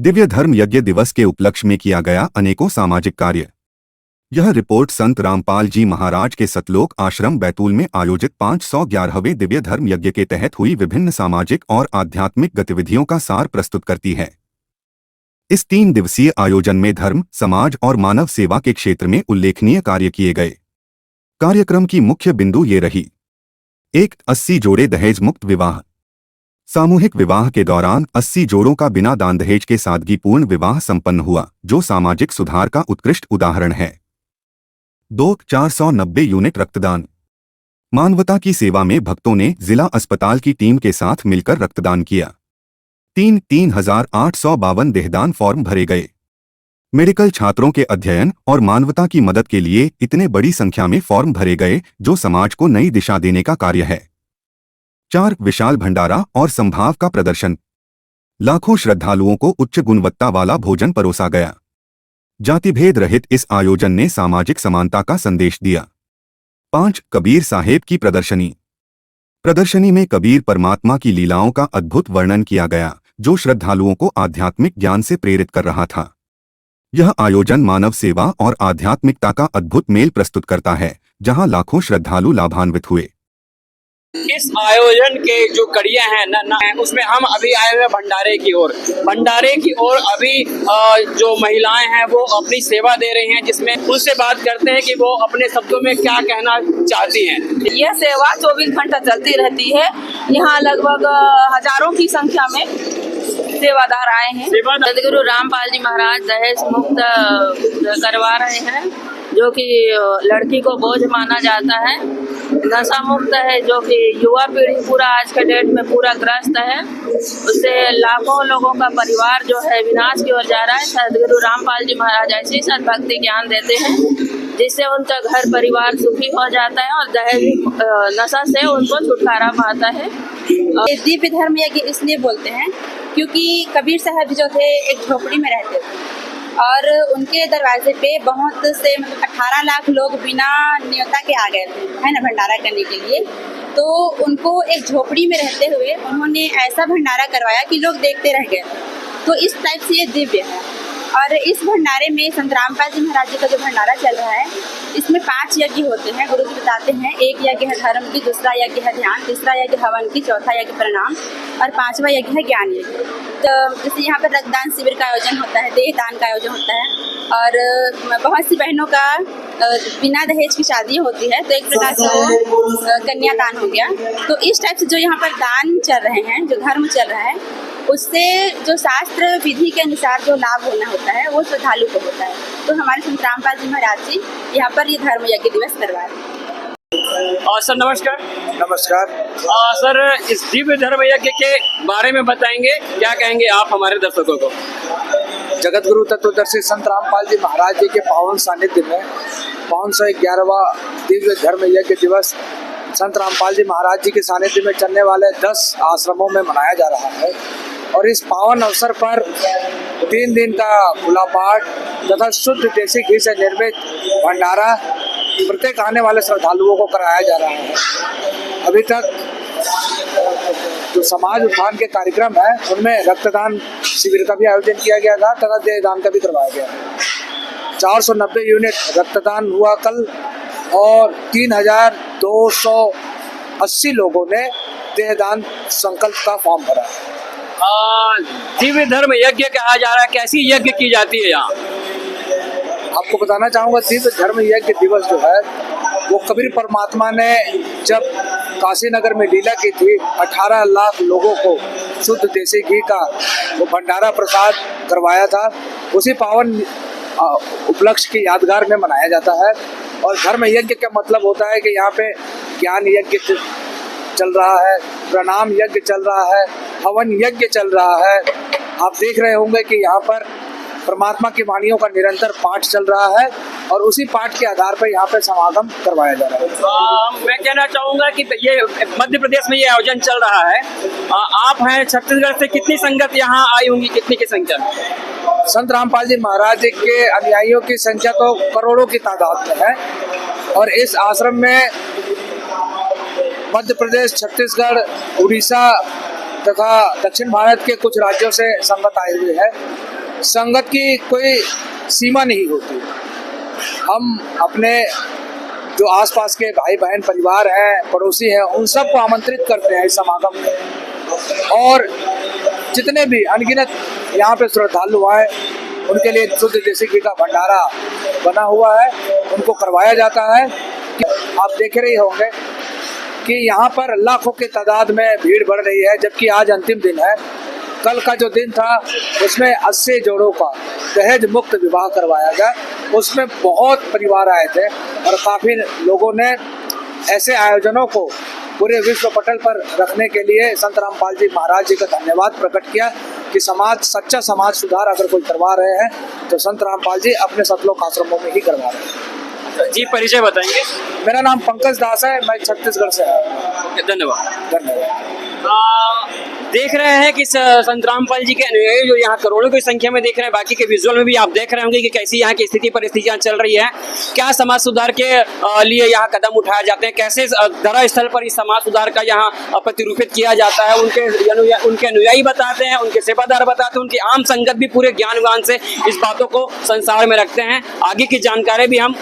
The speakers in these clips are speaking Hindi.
दिव्य धर्म यज्ञ दिवस के उपलक्ष्य में किया गया अनेकों सामाजिक कार्य। यह रिपोर्ट संत रामपाल जी महाराज के सतलोक आश्रम बैतूल में आयोजित 511वें दिव्य धर्म यज्ञ के तहत हुई विभिन्न सामाजिक और आध्यात्मिक गतिविधियों का सार प्रस्तुत करती है। इस 3 दिवसीय आयोजन में धर्म, समाज और मानव सेवा के क्षेत्र में उल्लेखनीय कार्य किए गए। कार्यक्रम की मुख्य बिंदु ये रही: 1. 80 जोड़े दहेज मुक्त विवाह। सामूहिक विवाह के दौरान 80 जोड़ों का बिना दान दहेज के सादगीपूर्ण विवाह संपन्न हुआ, जो सामाजिक सुधार का उत्कृष्ट उदाहरण है। 2. 490 यूनिट रक्तदान। मानवता की सेवा में भक्तों ने जिला अस्पताल की टीम के साथ मिलकर रक्तदान किया। 3. 3852 देहदान फॉर्म भरे गए। मेडिकल छात्रों के अध्ययन और मानवता की मदद के लिए इतने बड़ी संख्या में फॉर्म भरे गए, जो समाज को नई दिशा देने का कार्य है। 4. विशाल भंडारा और संभाव का प्रदर्शन। लाखों श्रद्धालुओं को उच्च गुणवत्ता वाला भोजन परोसा गया। जातिभेद रहित इस आयोजन ने सामाजिक समानता का संदेश दिया। 5. कबीर साहेब की प्रदर्शनी। प्रदर्शनी में कबीर परमात्मा की लीलाओं का अद्भुत वर्णन किया गया, जो श्रद्धालुओं को आध्यात्मिक ज्ञान से प्रेरित कर रहा था। यह आयोजन मानव सेवा और आध्यात्मिकता का अद्भुत मेल प्रस्तुत करता है, जहां लाखों श्रद्धालु लाभान्वित हुए। इस आयोजन के जो कड़ियां हैं उसमें हम अभी आए हुए भंडारे की ओर अभी जो महिलाएं हैं वो अपनी सेवा दे रही हैं, जिसमें उनसे बात करते हैं कि वो अपने शब्दों में क्या कहना चाहती हैं। यह सेवा 24 घंटा चलती रहती है। यहाँ लगभग हजारों की संख्या में सेवादार आए हैं। सदगुरु रामपाल जी महाराज दहेज मुक्त करवा रहे हैं, जो कि लड़की को बोझ माना जाता है। नशा मुक्त है, जो कि युवा पीढ़ी पूरा आज के डेट में पूरा ग्रस्त है। उससे लाखों लोगों का परिवार जो है विनाश की ओर जा रहा है। सदगुरु रामपाल जी महाराज ऐसी सद्भक्ति ज्ञान देते हैं, जिससे उनका घर परिवार सुखी हो जाता है और दहेज नशा से उनको छुटकारा पाता है। दिव्य धर्म यज्ञ इसलिए बोलते हैं क्योंकि कबीर साहब जो थे एक झोपड़ी में रहते थे और उनके दरवाजे पे बहुत से 18 लाख लोग बिना न्योता के आ गए थे, है ना, भंडारा करने के लिए। तो उनको एक झोपड़ी में रहते हुए उन्होंने ऐसा भंडारा करवाया कि लोग देखते रह गए। तो इस टाइप से ये दिव्य है। और इस भंडारे में संत रामपाल जी महाराज जी का जो भंडारा चल रहा है, इसमें 5 यज्ञ होते हैं। गुरु जी बताते हैं, 1 यज्ञ है धर्म की, दूसरा यज्ञ है ध्यान, तीसरा यज्ञ हवन की, चौथा यज्ञ प्रणाम और 5वां यज्ञ है ज्ञान यज्ञ। तो जैसे यहाँ पर रक्तदान शिविर का आयोजन होता है, देह दान का आयोजन होता है और बहुत सी बहनों का बिना दहेज की शादी होती है, तो एक प्रकार से वो कन्यादान हो गया। तो इस टाइप से जो यहाँ पर दान चल रहे हैं, जो धर्म चल रहा है, उससे जो शास्त्र विधि के अनुसार जो लाभ होना होता है वो श्रद्धालु को होता है। तो हमारे संत रामपाल जी महाराज जी यहाँ पर ये धर्म यज्ञ दिवस करवा रहे हैं। सर नमस्कार। नमस्कार। सर, इस दिव्य धर्म यज्ञ के बारे में बताएंगे, क्या कहेंगे आप हमारे दर्शकों को? जगत गुरु तत्वदर्शी संत रामपाल जी महाराज जी के पावन सानिध्य में 511वां दिव्य धर्म यज्ञ दिवस संत रामपाल जी महाराज जी के सानिध्य में चलने वाले 10 आश्रमों में मनाया जा रहा है। और इस पावन अवसर पर 3 दिन का खुला पाठ तथा शुद्ध देसी घी से निर्मित भंडारा प्रत्येक आने वाले श्रद्धालुओं को कराया जा रहा है। अभी तक जो समाज उत्थान के कार्यक्रम है, उनमें रक्तदान शिविर का भी आयोजन किया गया था तथा देहदान का भी करवाया गया। 490 यूनिट रक्तदान हुआ कल और 3280 लोगों ने देहदान संकल्प का फॉर्म भरा। दिव्य धर्म यज्ञ कहा जा रहा है, कैसी यज्ञ की जाती है यहाँ? आपको बताना चाहूँगा, दिव्य धर्म यज्ञ दिवस जो है वो कबीर परमात्मा ने जब काशी नगर में लीला की थी, 18 लाख लोगों को शुद्ध देसी घी का वो भंडारा प्रसाद करवाया था। उसी पावन उपलक्ष्य की यादगार में मनाया जाता है। और धर्म यज्ञ का मतलब होता है कि यहाँ पे ज्ञान यज्ञ चल रहा है, प्रणाम यज्ञ चल रहा है, हवन यज्ञ चल रहा है। आप देख रहे होंगे कि यहाँ पर परमात्मा की वाणियों का निरंतर पाठ चल रहा है और उसी पाठ के आधार पर यहाँ पे समागम करवाया जा रहा है। मैं कहना चाहूँगा कि ये मध्य प्रदेश में ये आयोजन चल रहा है। आप हैं छत्तीसगढ़ से, कितनी संगत यहाँ आई होंगी, कितनी की संख्या? संत रामपाल जी महाराज जी के अनुयायियों की संख्या तो करोड़ों की तादाद में है। और इस आश्रम में मध्य प्रदेश, छत्तीसगढ़, उड़ीसा, तथा दक्षिण भारत के कुछ राज्यों से संगत आए हुए हैं। संगत की कोई सीमा नहीं होती। हम अपने जो आसपास के भाई बहन परिवार हैं, पड़ोसी हैं, उन सबको आमंत्रित करते हैं इस समागम में। और जितने भी अनगिनत यहाँ पे श्रद्धालु आए, उनके लिए शुद्ध देसी घी का भंडारा बना हुआ है, उनको करवाया जाता है। आप देख रहे होंगे कि यहाँ पर लाखों की तादाद में भीड़ बढ़ रही है, जबकि आज अंतिम दिन है। कल का जो दिन था उसमें 80 जोड़ों का दहेज मुक्त विवाह करवाया गया। उसमें बहुत परिवार आए थे और काफ़ी लोगों ने ऐसे आयोजनों को पूरे विश्व पटल पर रखने के लिए संत रामपाल जी महाराज जी का धन्यवाद प्रकट किया कि सच्चा समाज सुधार अगर कोई करवा रहे हैं तो संत रामपाल जी अपने सतलोक आश्रमों में ही करवा रहे हैं। जी, परिचय बताएंगे? मेरा नाम पंकज दास है, मैं छत्तीसगढ़ से हूँ। धन्यवाद। देख रहे हैं कि संत रामपाल जी के अनुयायी जो यहाँ करोड़ों की संख्या में देख रहे हैं, बाकी के विजुअल में भी आप देख रहे होंगे कि कैसी यहाँ की स्थिति परिस्थितियाँ चल रही है, क्या समाज सुधार के लिए यहाँ कदम उठाए जाते हैं, कैसे धरा स्थल पर इस समाज सुधार का यहाँ प्रतिरूपित किया जाता है। उनके अनुयायी बताते हैं, उनके सेवादार बताते हैं, उनकी आम संगत भी पूरे ज्ञानवान से इस बातों को संसार में रखते हैं। आगे की जानकारी भी हम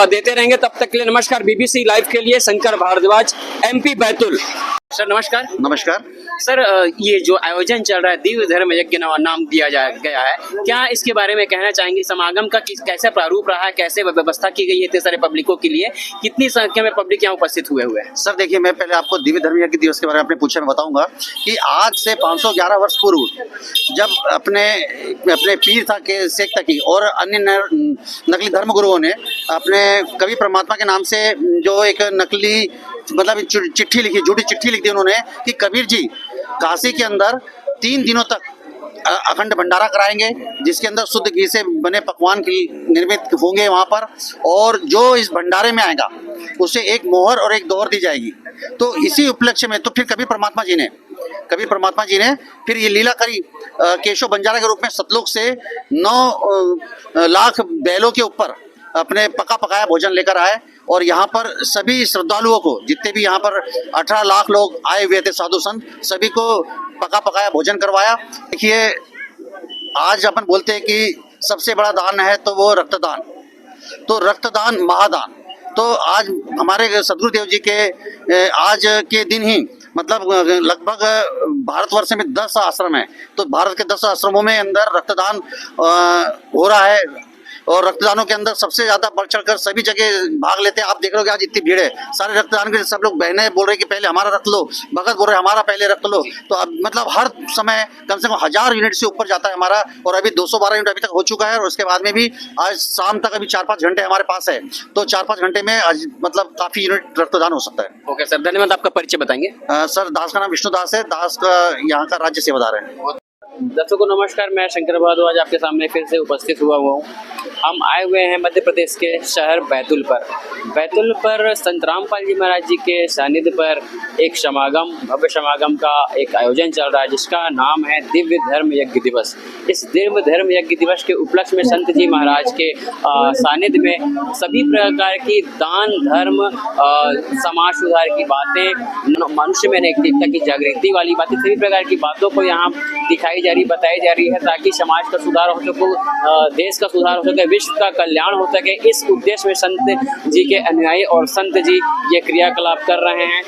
देते रहेंगे। तब तक के लिए नमस्कार। BBC लाइव के लिए शंकर भारद्वाज, MP बैतूल। सर नमस्कार। नमस्कार सर, ये जो आयोजन चल रहा है दिव्य धर्म यज्ञ नाम दिया गया है, क्या इसके बारे में कहना चाहेंगे? समागम का कैसे प्रारूप रहा है, कैसे व्यवस्था की गई है इतने सारे पब्लिकों के लिए, कितनी संख्या में पब्लिक यहाँ उपस्थित हुए हैं? सर देखिए, मैं पहले आपको दिव्य धर्म यज्ञ दिवस के बारे में आपने पूछा, मैं बताऊंगा कि आज से 511 वर्ष पूर्व जब अपने पीर था के शेख तकी और अन्य नकली धर्म गुरुओं ने अपने कवि परमात्मा के नाम से जो एक नकली मतलब चिट्ठी लिखी, झूठी चिट्ठी लिख दी उन्होंने कि कबीर जी काशी के अंदर 3 दिनों तक अखंड भंडारा कराएंगे, जिसके अंदर शुद्ध घी से बने पकवान की निर्मित होंगे वहाँ पर, और जो इस भंडारे में आएगा उसे एक मोहर और एक दोहर दी जाएगी। तो इसी उपलक्ष्य में तो फिर कबीर परमात्मा जी ने फिर ये लीला करी केशव बंजारा के रूप में सतलोक से 9 लाख बैलों के ऊपर अपने पका पकाया भोजन लेकर आए और यहाँ पर सभी श्रद्धालुओं को, जितने भी यहाँ पर 18 लाख लोग आए हुए थे साधु संत, सभी को पका पकाया भोजन करवाया। देखिए, आज अपन बोलते हैं कि सबसे बड़ा दान है तो वो रक्तदान, तो रक्तदान महादान। तो आज हमारे सदगुरुदेव जी के आज के दिन ही मतलब लगभग भारतवर्ष में 10 आश्रम है, तो भारत के 10 आश्रमों में अंदर रक्तदान हो रहा है और रक्तदानों के अंदर सबसे ज्यादा बढ़ चढ़कर सभी जगह भाग लेते हैं। आप देख रहे हो कि आज इतनी भीड़ है, सारे रक्तदान के सब लोग बहनें बोल रहे हैं कि पहले हमारा रक्त लो, भगत बोल रहे हैं हमारा पहले रक्त लो। तो अब मतलब हर समय कम से कम 1000 यूनिट से ऊपर जाता है हमारा, और अभी 212 यूनिट अभी तक हो चुका है। और उसके बाद में भी आज शाम तक अभी 4-5 घंटे हमारे पास है, तो 4-5 घंटे में आज मतलब काफी यूनिट रक्तदान हो सकता है। ओके सर, धन्यवाद। आपका परिचय बताएंगे? सर, दास का नाम विष्णु दास है, दास का यहाँ का राज्य सेवादार है। दर्शकों को नमस्कार, मैं शंकर भारद्वाज आपके सामने फिर से उपस्थित हुआ हूँ। हम आए हुए हैं मध्य प्रदेश के शहर बैतूल पर संत रामपाल जी महाराज जी के सानिध्य पर एक समागम, भव्य समागम का एक आयोजन चल रहा है, जिसका नाम है दिव्य धर्म यज्ञ दिवस। इस दिव्य धर्म यज्ञ दिवस के उपलक्ष्य में संत जी महाराज के सानिध्य में सभी प्रकार की दान धर्म, समाज सुधार की बातें, मनुष्य में नैतिकता की जागृति वाली बातें, सभी प्रकार की बातों को यहाँ दिखाई जा रही, बताई जा रही है, ताकि समाज का सुधार हो सके, देश का सुधार हो सके, विश्व का कल्याण हो सके। इस उद्देश्य में संत जी के अनुयायी और संत जी ये क्रियाकलाप कर रहे हैं।